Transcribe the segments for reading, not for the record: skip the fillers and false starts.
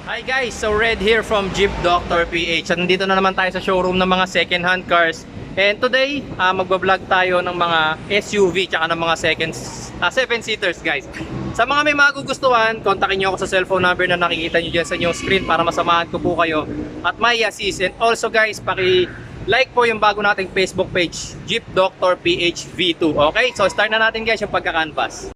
Hi guys, so Red here from Jeep Dr. PH. At nandito na naman tayo sa showroom ng mga second hand cars. And today, magbablog tayo ng mga SUV tsaka ng mga 7-seaters guys. Sa mga may magugustuhan, kontakin nyo ako sa cellphone number na nakikita nyo dyan sa inyong screen para masamahan ko po kayo at may assist. And also guys, like po yung bago nating Facebook page, Jeep Dr. PH V2. Okay, so start na natin guys yung pagka-canvas.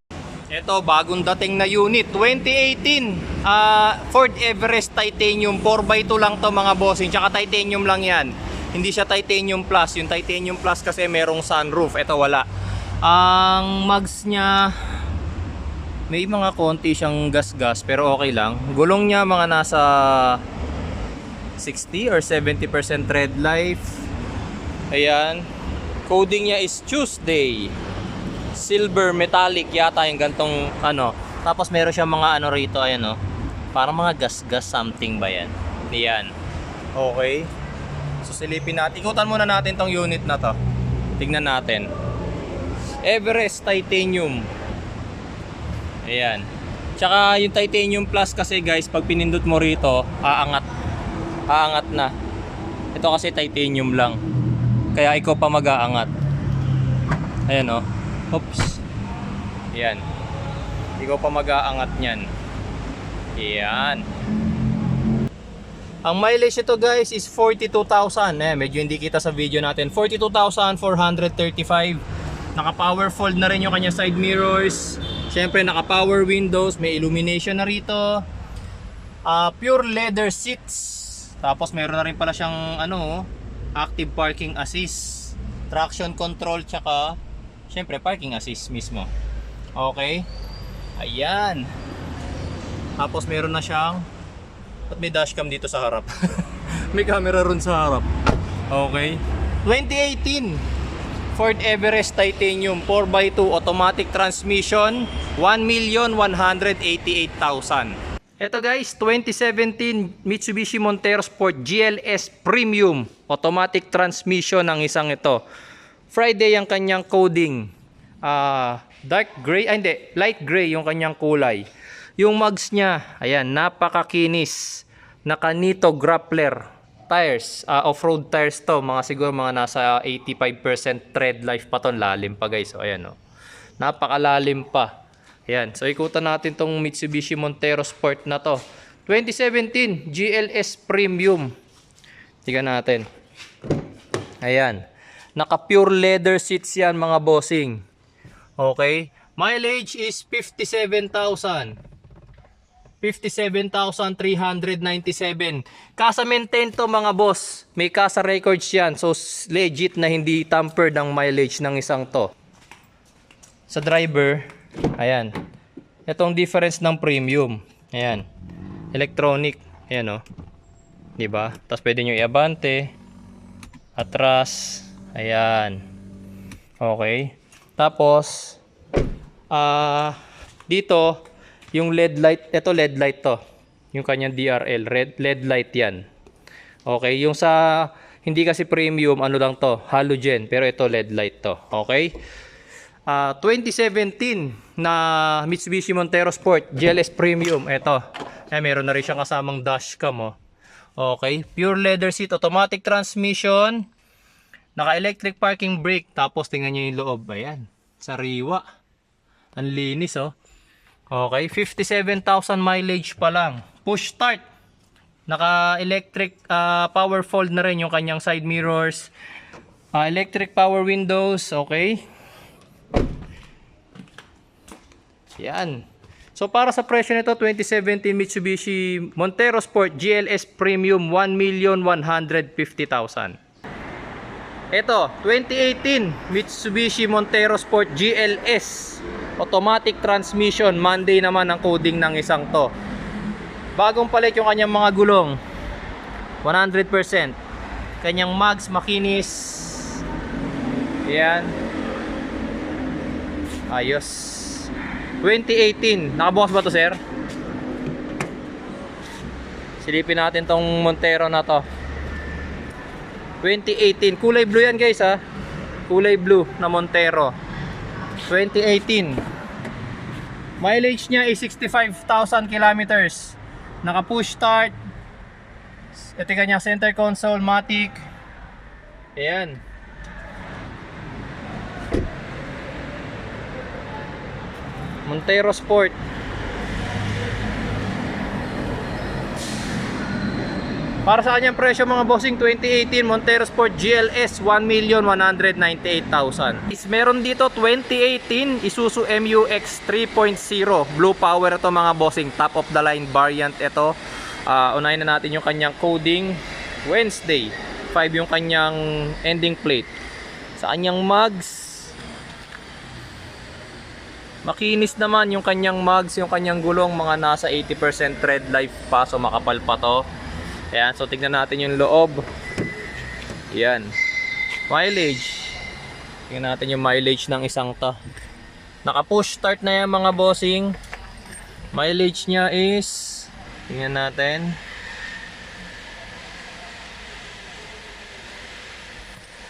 Ito, bagong dating na unit, 2018 Ford Everest Titanium, 4x2 lang to mga bossing, tsaka titanium lang yan. Hindi siya titanium plus, yung titanium plus kasi merong sunroof, ito wala. Ang mags niya, may mga konti siyang gas-gas pero okay lang. Gulong niya mga nasa 60 or 70% tread life. Ayan, coding niya is Tuesday. Silver metallic yata yung gantong ano. Tapos meron siya mga ano rito, ayan oh. Parang mga gas-gas something ba yan? Yan. Okay. So silipin natin. Ikutan muna natin tong unit na to. Tignan natin. Everest Titanium. Ayan. Tsaka yung Titanium Plus kasi guys, pag pinindot mo rito, aangat. Aangat na. Ito kasi titanium lang. Kaya ikaw pa mag-aangat. Ayan oh. Oops. Yan. Ikaw pa mag-aangat niyan. Yan. Ang mileage ito guys is 42,000. Medyo hindi kita sa video natin. 42,435. Naka-power fold na rin yung kanya side mirrors. Siyempre naka-power windows. May illumination na rito. Pure leather seats. Tapos meron na rin pala siyang ano, active parking assist, traction control, tsaka siyempre, parking assist mismo. Okay. Ayan. Tapos meron na siyang, at may dashcam dito sa harap. May camera ron sa harap. Okay. 2018 Ford Everest Titanium 4x2 automatic transmission, 1,188,000. Ito guys, 2017 Mitsubishi Montero Sport GLS Premium automatic transmission ang isang ito. Friday ang kanyang coding, dark gray, hindi, light gray yung kanyang kulay. Yung mugs niya, ayan, napakakinis. Naka Nito Grappler tires, off-road tires to, mga siguro mga nasa 85% tread life pa to, lalim pa guys. So ayan oh. Napakalalim pa. Ayan, so ikutan natin tong Mitsubishi Montero Sport na to. 2017 GLS Premium. Tingnan natin. Ayan. Naka pure leather seats yan mga bossing. Okay. Mileage is 57,000. 57,397. Kasa maintain to mga boss. May kasa records yan. So legit na hindi tampered ang mileage ng isang to. Sa driver, ayan. Itong difference ng premium. Ayan. Electronic. Ayan o. Diba? Tapos pwede nyo i-abante. Atras. Ayan. Okay. Tapos dito yung LED light, ito LED light to. Yung kanyang DRL, LED light 'yan. Okay, yung sa hindi kasi premium ano lang to, halogen, pero ito LED light to. Okay? 2017 na Mitsubishi Montero Sport GLS Premium, ito. Meron na rin siyang kasamang dashcam oh. Okay, pure leather seat, automatic transmission. Naka-electric parking brake. Tapos tingnan nyo yung loob. Ayan. Sariwa. Ang linis oh. Okay. 57,000 mileage pa lang. Push start. Naka-electric power fold na rin yung kanyang side mirrors. Electric power windows. Okay. Yan. So para sa presyo nito, 2017 Mitsubishi Montero Sport GLS Premium, 1,150,000. Ito, 2018 Mitsubishi Montero Sport GLS automatic transmission, Monday naman ang coding ng isang to. Bagong palit yung kanyang mga gulong, 100%. Kanyang mags makinis. Ayan. Ayos. 2018, nakabukas ba to sir? Silipin natin tong Montero na to. 2018, kulay blue yan guys ha. Kulay blue na Montero. 2018. Mileage niya is 65,000 kilometers. Naka push start. Ito yung kanyang center console, matic. Ayan. Montero Sport. Para sa kanyang presyo mga bossing, 2018 Montero Sport GLS 1,198,000. Meron dito 2018 Isuzu MU-X 3.0 Blue Power ito mga bossing, top of the line variant ito. Unahin na natin yung kanyang coding. Wednesday 5 yung kanyang ending plate. Sa kanyang mugs, makinis naman yung kanyang mugs, yung kanyang gulong mga nasa 80% tread life pa, so makapal pa to. Ayan, so tignan natin yung loob. Ayan. Mileage. Tignan natin yung mileage ng isang to. Naka push start na yan mga bossing. Mileage niya is, tignan natin.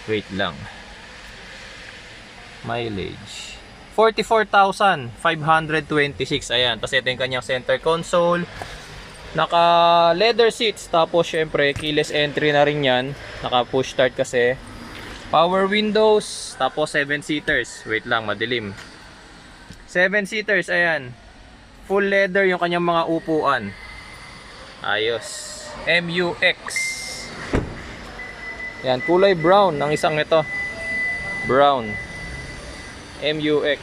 Wait lang. Mileage 44,526. Ayan, tapos ito yung kanyang center console. Naka leather seats, tapos syempre keyless entry na rin yan. Naka push start kasi. Power windows, tapos 7 seaters. Wait lang, madilim. 7 seaters, ayan. Full leather yung kanyang mga upuan. Ayos. MU-X. Ayan, kulay brown ng isang ito. Brown. MU-X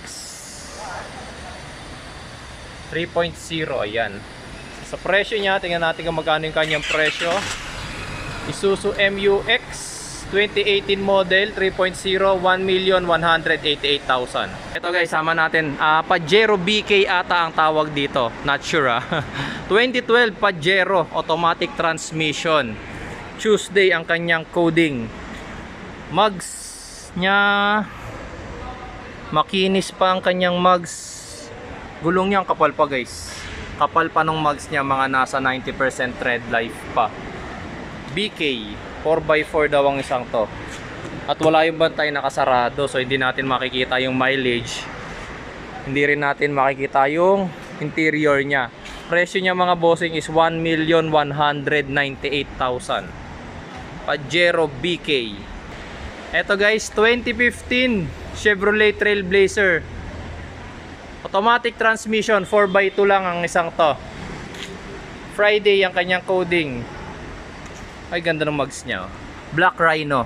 3.0, ayan. Sa presyo niya, tingnan natin kung magkano yung kanyang presyo. Isuzu MU-X 2018 model 3.0, 1,188,000. Ito guys, sama natin Pajero BK ata ang tawag dito, not sure 2012 Pajero automatic transmission. Tuesday ang kanyang coding. Mugs niya, makinis pa ang kanyang mugs. Gulong niya kapal pa guys. Kapal pa ng mugs niya, mga nasa 90% tread life pa. BK 4x4 daw ang isang to. At wala yung bantay nakasarado, so hindi natin makikita yung mileage. Hindi rin natin makikita yung interior niya. Presyo niya mga bossing is 1,198,000. Pajero BK. Eto guys, 2015 Chevrolet Trailblazer automatic transmission, 4x2 lang ang isang to. Friday ang kanyang coding. Ay ganda ng mugs niya. Black Rhino.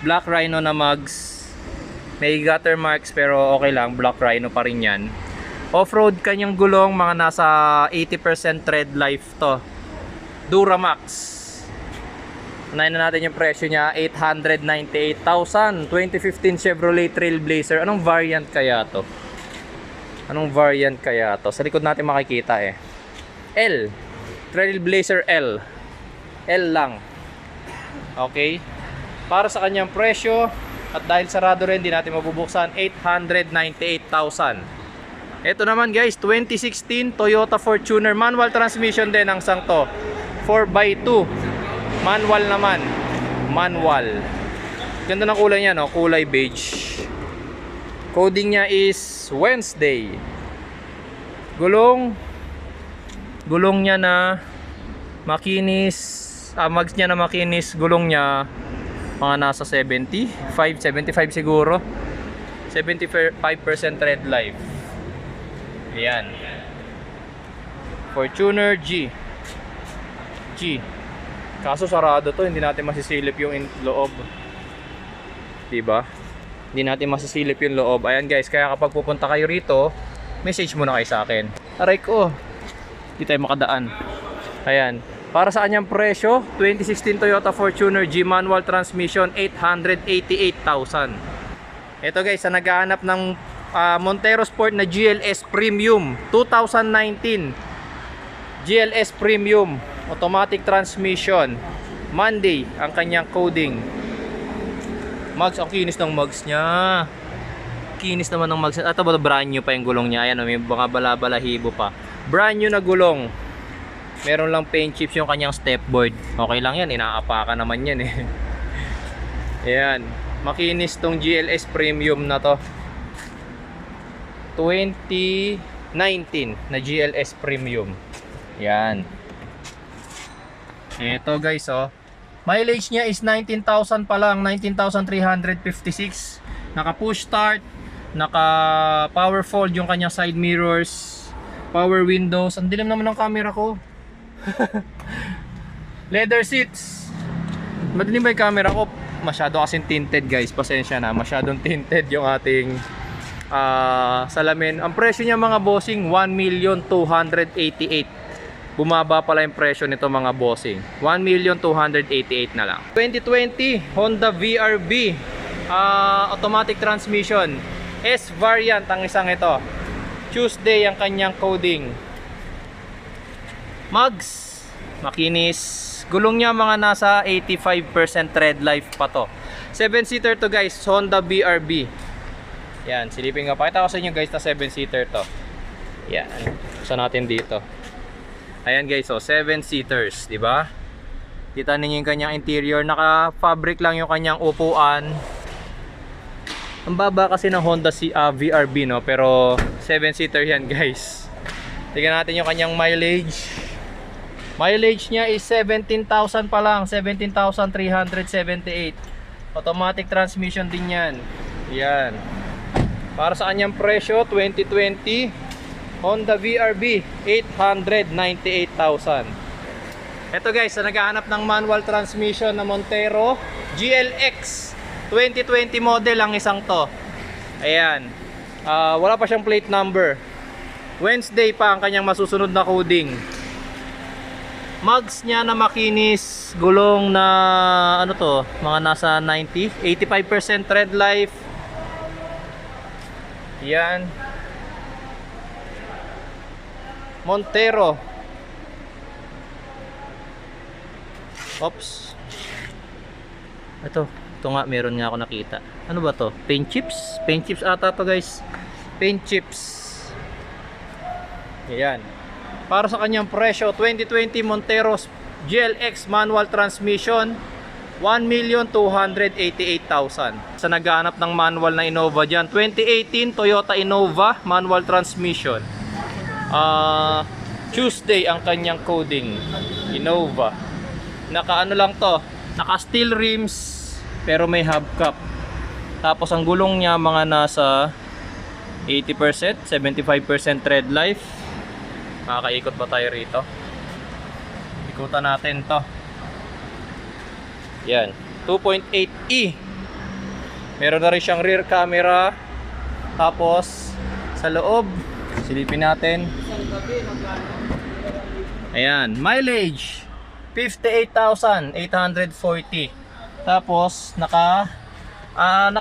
Black Rhino na mugs. May gutter marks pero okay lang, Black Rhino pa rin yan. Off-road kanyang gulong, mga nasa 80% tread life to. Duramax. Unahin na natin yung presyo niya, 898,000. 2015 Chevrolet Trailblazer. Anong variant kaya to? Anong variant kaya to? Sa likod natin makikita eh. L. Trailblazer L. L lang. Okay. Para sa kanyang presyo, at dahil sarado rin, di natin mabubuksan, 898,000. Ito naman guys, 2016 Toyota Fortuner. Manual transmission din ang sang to. 4x2. Manual naman. Manual. Ganda ng kulay niya, no? Kulay beige. Coding niya is Wednesday. Gulong niya na makinis. Mugs niya na makinis. Gulong niya mga nasa 75 siguro. 75% tread life. Ayan. Fortuner G. Kaso sarado to, hindi natin masisilip yung loob. Diba? Hindi natin masisilip yung loob. Ayan guys, kaya kapag pupunta kayo rito, message muna kayo sa akin. Aray ko, hindi tayo makadaan. Ayan, para sa kanyang presyo, 2016 Toyota Fortuner G manual transmission, 888,000. Ito guys, sa naghahanap ng Montero Sport na GLS Premium 2019 GLS Premium automatic transmission, Monday ang kanyang coding. Mugs, ang kinis ng mugs niya. Kinis naman ng mugs. Ito ba, brand new pa yung gulong niya. Ayan, may mga bala-balahibo pa. Brand new na gulong. Meron lang paint chips yung kanyang stepboard. Okay lang yan, inaapakan naman yan eh. Ayan, makinis tong GLS Premium na to. 2019 na GLS Premium. Yan. Ito guys, oh. Mileage niya is 19,000 pa lang, 19,356. Naka push start, naka power fold yung kanyang side mirrors, power windows. Ang dilim naman ng camera ko. Leather seats. Madilim ba yung camera ko? Masyado kasing tinted guys, pasensya na. Masyadong tinted yung ating salamin. Ang presyo niya mga bossing, 1,288,000. Bumaba pala yung presyo nito mga bossing, 1,288,000 na lang. 2020 Honda VRV, automatic transmission, S variant ang isang ito. Tuesday ang kanyang coding. Mags, makinis. Gulong niya mga nasa 85% tread life pa to. 7-seater to guys, Honda VRV. Yan, silipin nga. Pakita ko sa inyo guys na 7-seater to. Yan, saan natin dito. Ayan guys, so 7-seaters, di ba? Kita ninyo yung kanyang interior, naka-fabric lang yung kanyang upuan. Ang baba kasi ng Honda VRV, no? Pero 7-seater yan guys. Tingnan natin yung kanyang mileage. Mileage niya is 17,000 pa lang, 17,378. Automatic transmission din yan. Yan. Para sa kanyang presyo, 2020 Honda VRV, 898,000. Ito guys, sa naghahanap ng manual transmission na Montero GLX 2020 model ang isang to. Ayan, wala pa siyang plate number. Wednesday pa ang kanyang masusunod na coding. Mags niya na makinis, gulong na ano to, mga nasa 90, 85% tread life. Yan, Montero. Oops. Ito nga, meron nga ako nakita. Ano ba to? Paint chips? Paint chips ata to guys. Paint chips. Ayan. Para sa kanyang presyo, 2020 Montero GLX manual transmission, 1,288,000. Sa naghahanap ng manual na Innova dyan, 2018 Toyota Innova manual transmission. Tuesday ang kanyang coding. Innova. Naka ano lang to, naka steel rims pero may hubcap. Tapos ang gulong niya mga nasa 80%, 75% tread life. Makakaikot ba tayo rito? Ikutan natin to. Yan, 2.8e. Meron na rin siyang rear camera. Tapos sa loob, silipin natin. Ayan, mileage 58,840. Tapos naka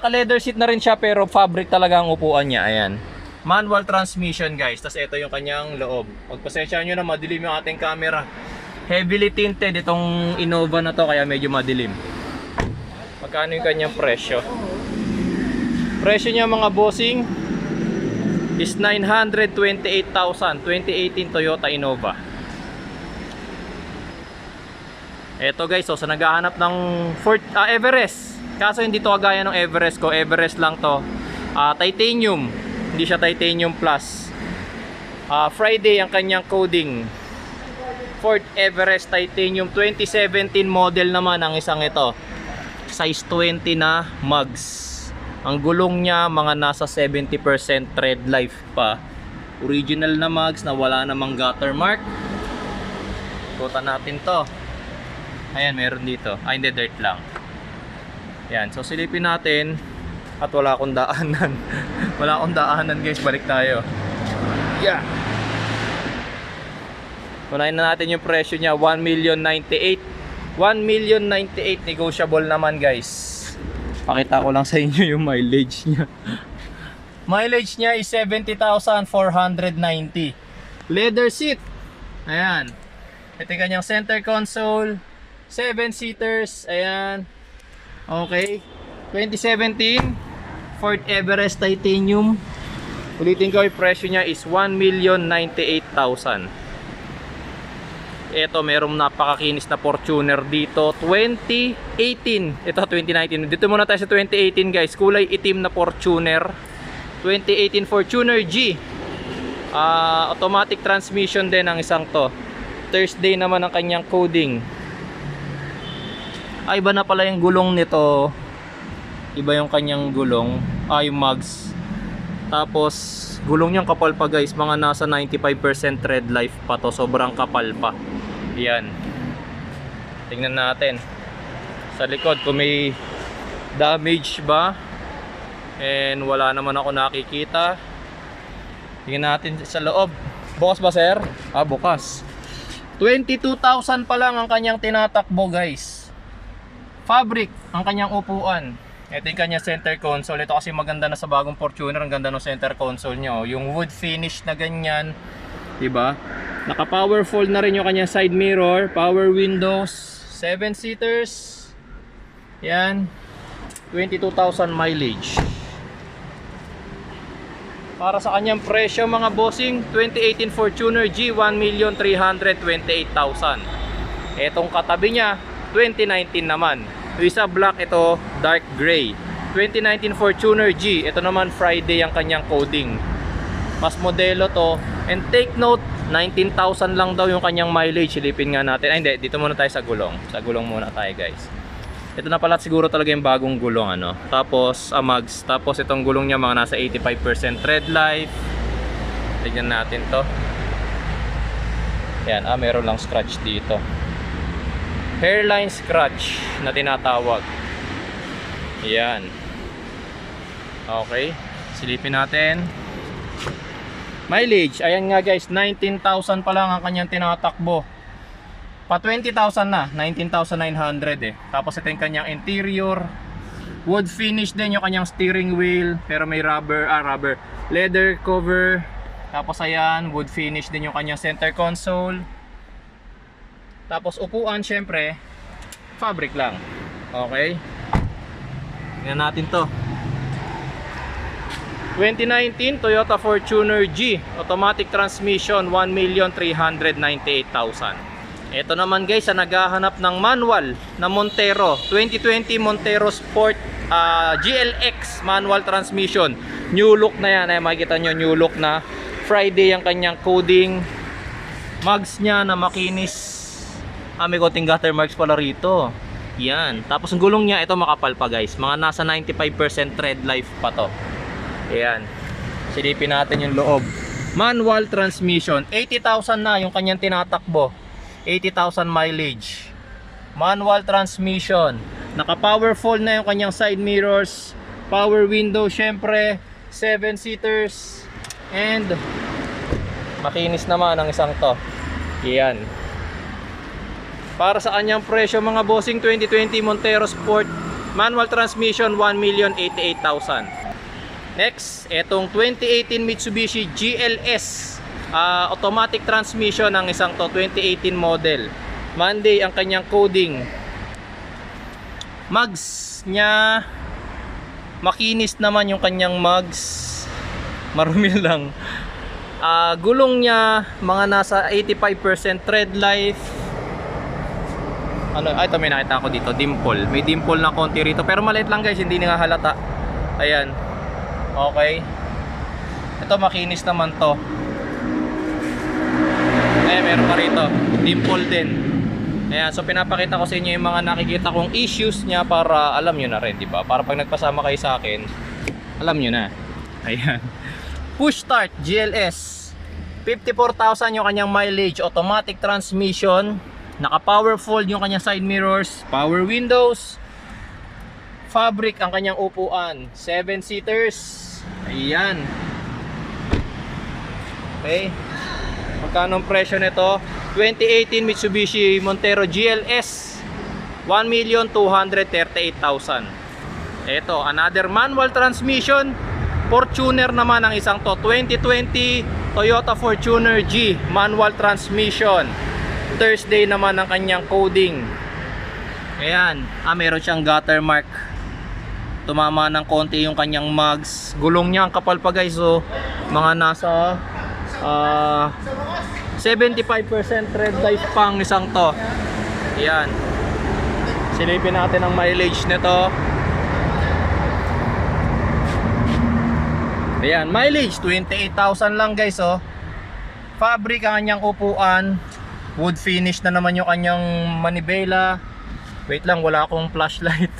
leather seat na rin siya pero fabric talaga ang upuan niya. Ayan, manual transmission guys. Tapos ito yung kanyang loob. Pagpasensya nyo na madilim yung ating camera. Heavily tinted itong Innova na to kaya medyo madilim. Magkano yung kanyang presyo? Presyo niya mga bossing is 928,000. 2018 Toyota Innova. Eto guys, so sa naghahanap ng Everest, kaso hindi to kagaya ng Everest ko. Everest lang to, titanium, hindi siya titanium plus. Friday ang kanyang coding. Ford Everest titanium 2017 model naman ang isang ito, size 20 na mags. Ang gulong niya mga nasa 70% tread life pa. Original na mags na wala namang gutter mark. Ikutan natin to. Ayan, meron dito. Hindi, dirt lang. Ayan, so silipin natin. At wala akong daanan. Wala akong daanan guys, balik tayo. Yeah. Unahin na natin yung presyo niya, 1,098,000. 1,098,000, negotiable naman guys. Pakita ko lang sa inyo yung mileage niya. Mileage niya is 70,490. Leather seat. Ayan. Ito yung kanyang center console. 7-seaters. Ayan. Okay. 2017 Ford Everest titanium. Ulitin ko, yung presyo niya is 1,098,000. Ito, merong napakakinis na Fortuner dito, 2018. Ito 2019. Dito muna tayo sa 2018 guys. Kulay itim na Fortuner. 2018 Fortuner G. Automatic transmission din ang isang to. Thursday naman ang kanyang coding. Iba na pala yung gulong nito. Iba yung kanyang gulong. Yung mugs. Tapos gulong niyang kapal pa guys. Mga nasa 95% tread life pa to. Sobrang kapal pa. Yan. Tingnan natin sa likod kung may damage ba. And wala naman ako nakikita. Tingnan natin sa loob. Bukas ba sir? Bukas. 22,000 pa lang ang kanyang tinatakbo guys. Fabric ang kanyang upuan. Ito yung kanyang center console. Ito kasi maganda na sa bagong Fortuner. Ang ganda ng center console nyo. Yung wood finish na ganyan, diba? Naka power fold na rin yung kanyang side mirror. Power windows. 7-seaters. Yan. 22,000 mileage. Para sa kanyang presyo mga bossing, 2018 Fortuner G, 1,328,000. Etong katabi niya, 2019 naman. Isa black, ito dark gray. 2019 Fortuner G, ito naman Friday ang kanyang coding. Mas modelo to. And take note, 19,000 lang daw yung kanyang mileage. Silipin nga natin. Hindi, dito muna tayo sa gulong. Sa gulong muna tayo guys. Ito na pala siguro talaga yung bagong gulong ano. Tapos mugs. Tapos itong gulong niya mga nasa 85% tread life. Tignan natin to. Yan, meron lang scratch dito. Hairline scratch na tinatawag. Yan. Okay, silipin natin. Mileage, ayan nga guys, 19,000 pa lang ang kanyang tinatakbo. Pa 20,000 na, 19,900 eh. Tapos ito yung kanyang interior. Wood finish din yung kanyang steering wheel, pero may rubber leather cover. Tapos ayan, wood finish din yung kanyang center console. Tapos upuan syempre fabric lang. Okay, tingnan natin to. 2019 Toyota Fortuner G, automatic transmission, 1,398,000. Ito naman guys, sa naghahanap ng manual na Montero, 2020 Montero Sport GLX manual transmission. New look na yan, ay makikita nyo, new look na. Friday ang kanyang coding. Mugs niya na makinis. May konting gutter marks pala rito. Yan. Tapos ang gulong niya, ito makapal pa guys. Mga nasa 95% tread life pa to. Ayan. Silipin natin yung loob. Manual transmission. 80,000 na yung kanyang tinatakbo. 80,000 mileage. Manual transmission. Naka power fold na yung kanyang side mirrors. Power window syempre. 7-seaters. And makinis naman ang isang to. Yan. Para sa kanyang presyo mga bossing, 2020 Montero Sport manual transmission, 1,088,000. Next, etong 2018 Mitsubishi GLS automatic transmission ang isang to, 2018 model. Monday ang kanyang coding. Mugs niya makinis naman yung kanyang mugs. Marumi lang. Gulong niya mga nasa 85% tread life. Ito may nakita ako dito, dimple. May dimple na konti rito, pero maliit lang guys, hindi nga halata. Ayan. Okay. Ito makinis naman to. Meron pa rito, dimple din. Ayan, so pinapakita ko sa inyo yung mga nakikita kong issues niya para alam nyo na rin, diba? Para pag nagpasama kayo sa akin, alam nyo na. Ayan. Push start GLS, 54,000 yung kanyang mileage, automatic transmission, naka power fold yung kanyang side mirrors, power windows, fabric ang kanyang upuan, 7-seaters. Ayan. Okay. Magkano ang presyo nito? 2018 Mitsubishi Montero GLS, 1,238,000. Ito, another manual transmission. Fortuner naman ang isang to, 2020 Toyota Fortuner G manual transmission. Thursday naman ang kanyang coding. Ayan, meron siyang gutter mark. Tumama ng konti yung kanyang mugs. Gulong niya ang kapal pa guys, so mga nasa 75% tread life pang isang to. Ayan. Silipin natin ang mileage nito. Ayan, mileage 28,000 lang guys, oh. Fabric ang kanyang upuan. Wood finish na naman yung kanyang manibela. Wait lang, wala akong flashlight.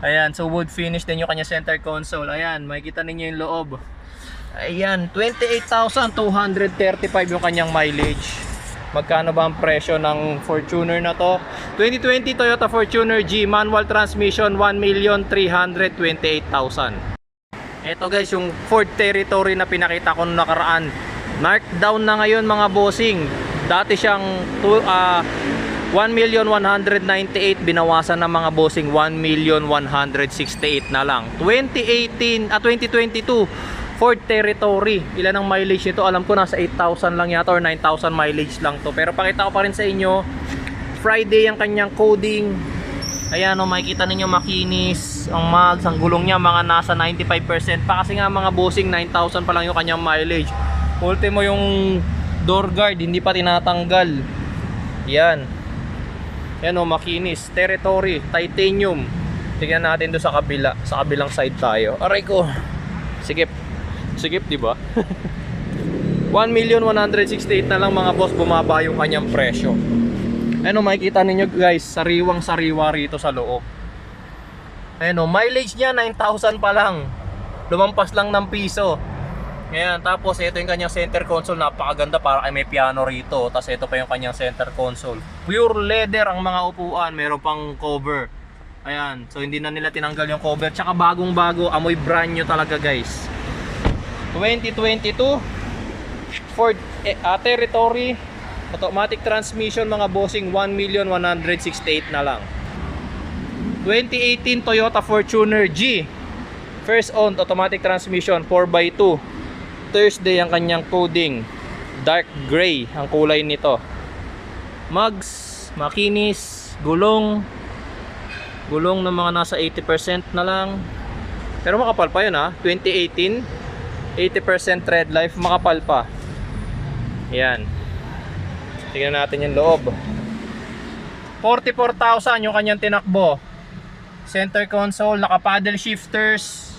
Ayan, so wood finish din yung kanya center console. Ayan, makikita ninyo yung loob. Ayan, 28,235 yung kanyang mileage. Magkano ba ang presyo ng Fortuner na to? 2020 Toyota Fortuner G, manual transmission, 1,328,000. Ito guys, yung Ford Territory na pinakita ko nung nakaraan. Markdown na ngayon mga bossing. Dati siyang 1,198,000, binawasan ng mga bossing 1,168,000 na lang. 2022 Ford Territory. Ilan ang mileage nito? Alam ko nasa 8,000 lang yata or 9,000 mileage lang to. Pero pakita ko pa rin sa inyo, Friday ang kanyang coding. Ayan o, makikita ninyo makinis. Ang mags, ang gulong niya mga nasa 95% pa. Kasi nga mga bossing, 9,000 pa lang yung kanyang mileage. Ultimo yung door guard, hindi pa tinatanggal. Yan. Yan o, makinis. Territory, titanium. Tingnan natin doon sa kabila. Sa kabilang side tayo. Aray ko. Sikip. Sikip, di ba? 1,168 na lang mga boss, bumaba yung kanyang presyo. Ano, makikita ninyo guys, sariwang sariwa rito sa loob. Ano, mileage niya 9,000 pa lang. Lumampas lang ng piso. Ngayon, tapos ito yung kanyang center console, napakaganda, para ay may piano rito. Tapos ito pa yung kanyang center console. Pure leather ang mga upuan, meron pang cover. Ayan, so hindi na nila tinanggal yung cover. Tsaka bagong bago, amoy brand new talaga guys. 2022 Ford Territory, automatic transmission mga bossing, 1,168 na lang. 2018 Toyota Fortuner G, first owned, automatic transmission, 4x2. Thursday ang kanyang coding, dark gray ang kulay nito. Mugs, makinis, gulong ng mga nasa 80% na lang. Pero makapal pa yun ha, 2018, 80% tread life, makapal pa. Yan. Tingnan natin yung loob. 44,000 yung kanyang tinakbo. Center console, naka paddle shifters,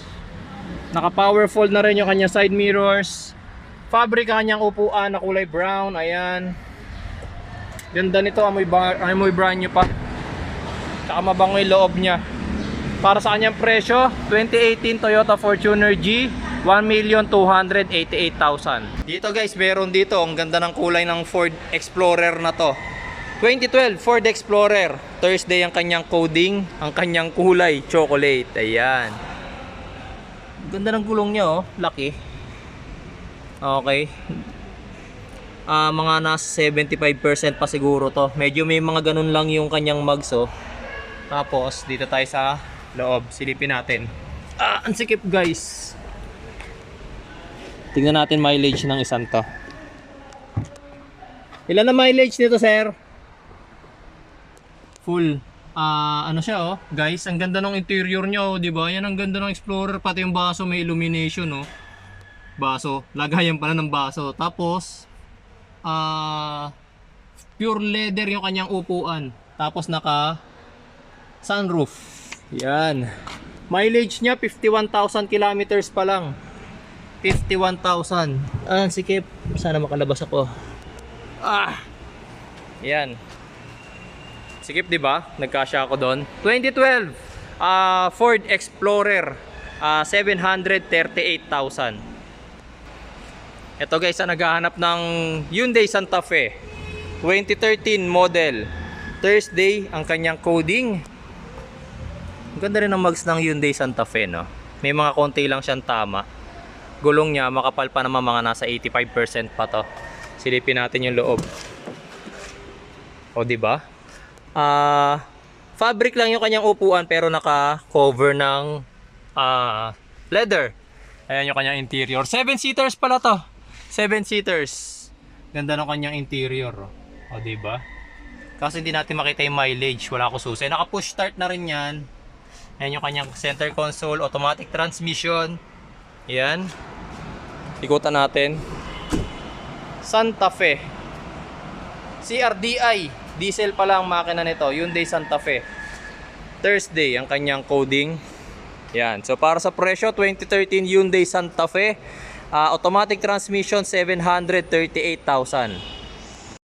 naka power fold na rin yung kanyang side mirrors. Fabric ang kanyang upuan na kulay brown. Ayan. Ganda nito, amoy brand new pa. Saka mabango yung loob niya. Para sa kanyang presyo, 2018 Toyota Fortuner G, 1,288,000. Dito guys, meron dito, ang ganda ng kulay ng Ford Explorer na to. 2012 Ford Explorer, Thursday ang kanyang coding, ang kanyang kulay chocolate. Ayan. Ganda ng gulong niya oh, laki. Okay. Mga nasa 75% pa siguro to. Medyo may mga ganun lang yung kanyang mugs oh. Tapos dito tayo sa loob, silipin natin. Ang sikip guys. Tingnan natin mileage ng isang to. Ilan na mileage nito sir? Full. Ano siya oh, guys, ang ganda ng interior niya oh, 'di ba? Yan ang ganda ng Explorer, pati yung baso may illumination oh. Baso, lagayan pala ng baso. Tapos pure leather yung kanyang upuan. Tapos naka sunroof. Yan. Mileage niya 51,000 kilometers pa lang. 51,000. Sikip. Sana makalabas ako. Yan. Sikip, 'di ba? Nagkasya ako doon. 2012 Ford Explorer, 738,000. Ito guys, naghahanap ng Hyundai Santa Fe 2013 model. Thursday ang kanyang coding. Ang ganda rin ng mugs ng Hyundai Santa Fe, no? May mga konti lang siyang tama. Gulong niya makapal pa naman, mga nasa 85% pa to. Silipin natin yung loob. O, di ba? Fabric lang yung kanyang upuan pero naka-cover ng leather. Ayan yung kanyang interior. 7-seaters pala to. 7-seaters. Ganda ng kanyang interior. O, di ba? Kasi hindi natin makita yung mileage, wala ko susi. Naka-push start na rin yan. Ayan yung kanyang center console, automatic transmission. Ayan. Ikutan natin. Santa Fe. CRDI. Diesel pa lang makina nito. Hyundai Santa Fe. Thursday ang kanyang coding. Yan. So para sa presyo, 2013 Hyundai Santa Fe, automatic transmission, 738,000.